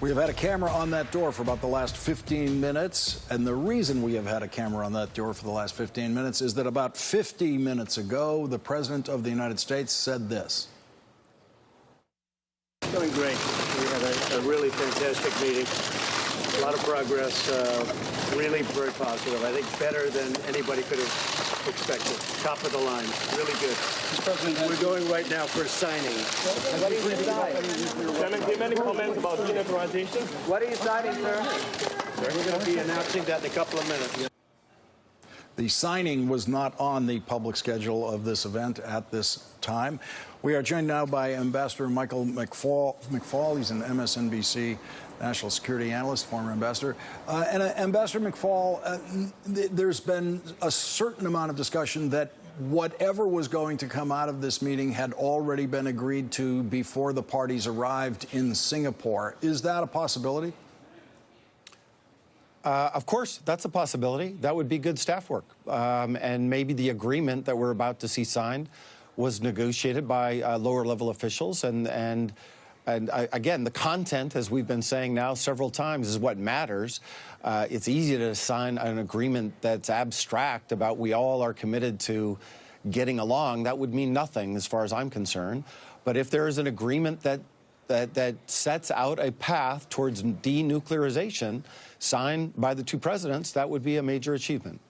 We have had a camera on that door for about the last 15 minutes, and the reason we have had a camera on that door for the last 15 minutes is that about 50 minutes ago, the President of the United States said this. Doing great. We had a really fantastic meeting. A lot of progress, really very positive. I think better than anybody could have expected. Top of the line, really good. We're going right now for a signing. What are you signing? Can I give any comments about denuclearization? What are you signing, sir? We're going to be announcing that in a couple of minutes. The signing was not on the public schedule of this event at this time. We are joined now by Ambassador Michael McFaul. He's an MSNBC national security analyst, former ambassador. Ambassador McFaul, there's been a certain amount of discussion that whatever was going to come out of this meeting had already been agreed to before the parties arrived in Singapore. Is that a possibility? Of course, that's a possibility. That would be good staff work. And maybe the agreement that we're about to see signed was negotiated by lower-level officials. And again, the content, as we've been saying now several times, is what matters. It's easy to sign an agreement that's abstract about we all are committed to getting along. That would mean nothing as far as I'm concerned. But if there is an agreement that sets out a path towards denuclearization signed by the two presidents, that would be a major achievement.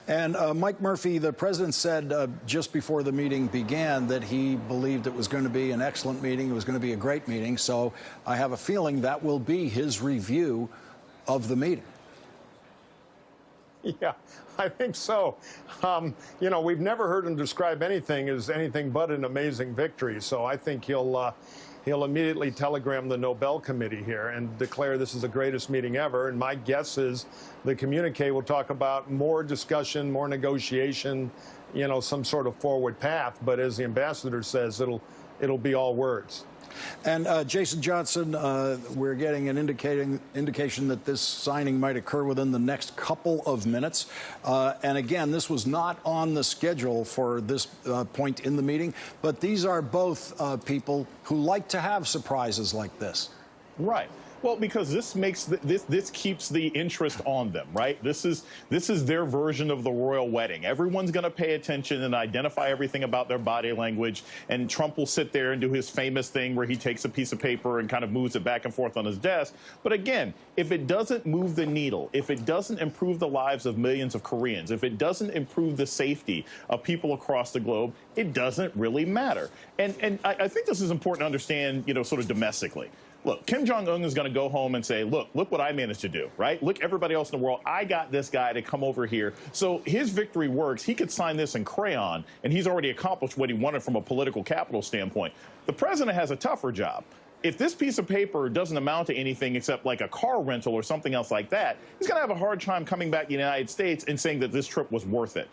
And Mike Murphy, the president said just before the meeting began that he believed it was going to be an excellent meeting. It was going to be a great meeting. So I have a feeling that will be his review of the meeting. Yeah, I think so. You know, we've never heard him describe anything as anything but an amazing victory. So I think he'll immediately telegram the Nobel Committee here and declare this is the greatest meeting ever. And my guess is the communique will talk about more discussion, more negotiation, you know, some sort of forward path. But as the ambassador says, it'll be all words. And Jason Johnson, we're getting an indication that this signing might occur within the next couple of minutes. And again, this was not on the schedule for this point in the meeting, but these are both people who like to have surprises like this. Right. Well, because this makes this keeps the interest on them, right? This is their version of the royal wedding. Everyone's going to pay attention and identify everything about their body language. And Trump will sit there and do his famous thing where he takes a piece of paper and kind of moves it back and forth on his desk. But again, if it doesn't move the needle, if it doesn't improve the lives of millions of Koreans, if it doesn't improve the safety of people across the globe, it doesn't really matter. And I think this is important to understand, you know, sort of domestically. Look, Kim Jong-Un is going to go home and say, look what I managed to do, right? Look, everybody else in the world, I got this guy to come over here. So his victory works. He could sign this in crayon, and he's already accomplished what he wanted from a political capital standpoint. The president has a tougher job. If this piece of paper doesn't amount to anything except like a car rental or something else like that, he's going to have a hard time coming back to the United States and saying that this trip was worth it.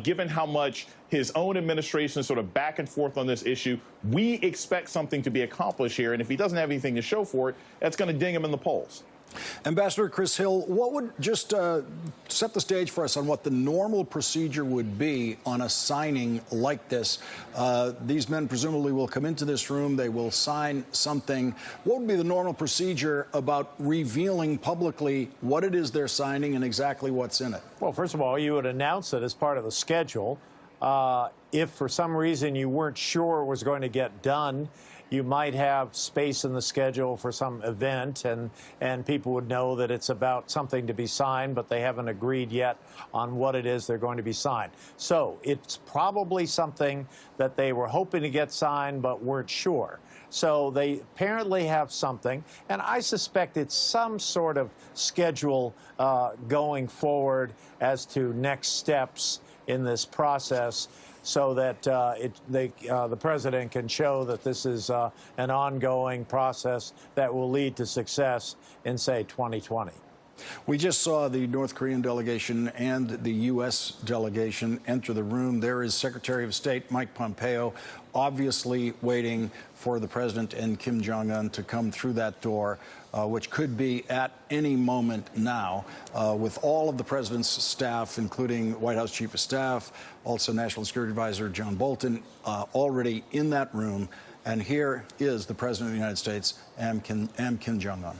Given how much his own administration is sort of back and forth on this issue, we expect something to be accomplished here. And if he doesn't have anything to show for it, that's going to ding him in the polls. Ambassador Chris Hill, what would just set the stage for us on what the normal procedure would be on a signing like this? These men presumably will come into this room. They will sign something. What would be the normal procedure about revealing publicly what it is they're signing and exactly what's in it? Well, first of all, you would announce it as part of the schedule. If for some reason you weren't sure it was going to get done, you might have space in the schedule for some event, and people would know that it's about something to be signed, but they haven't agreed yet on what it is they're going to be signed. So it's probably something that they were hoping to get signed but weren't sure. So they apparently have something, and I suspect it's some sort of schedule going forward as to next steps in this process, so that the president can show that this is an ongoing process that will lead to success in, say, 2020. We just saw the North Korean delegation and the U.S. delegation enter the room. There is Secretary of State Mike Pompeo, obviously waiting for the president and Kim Jong-un to come through that door, which could be at any moment now, with all of the president's staff, including White House Chief of Staff, also National Security Advisor John Bolton, already in that room. And here is the president of the United States, Kim Jong-un.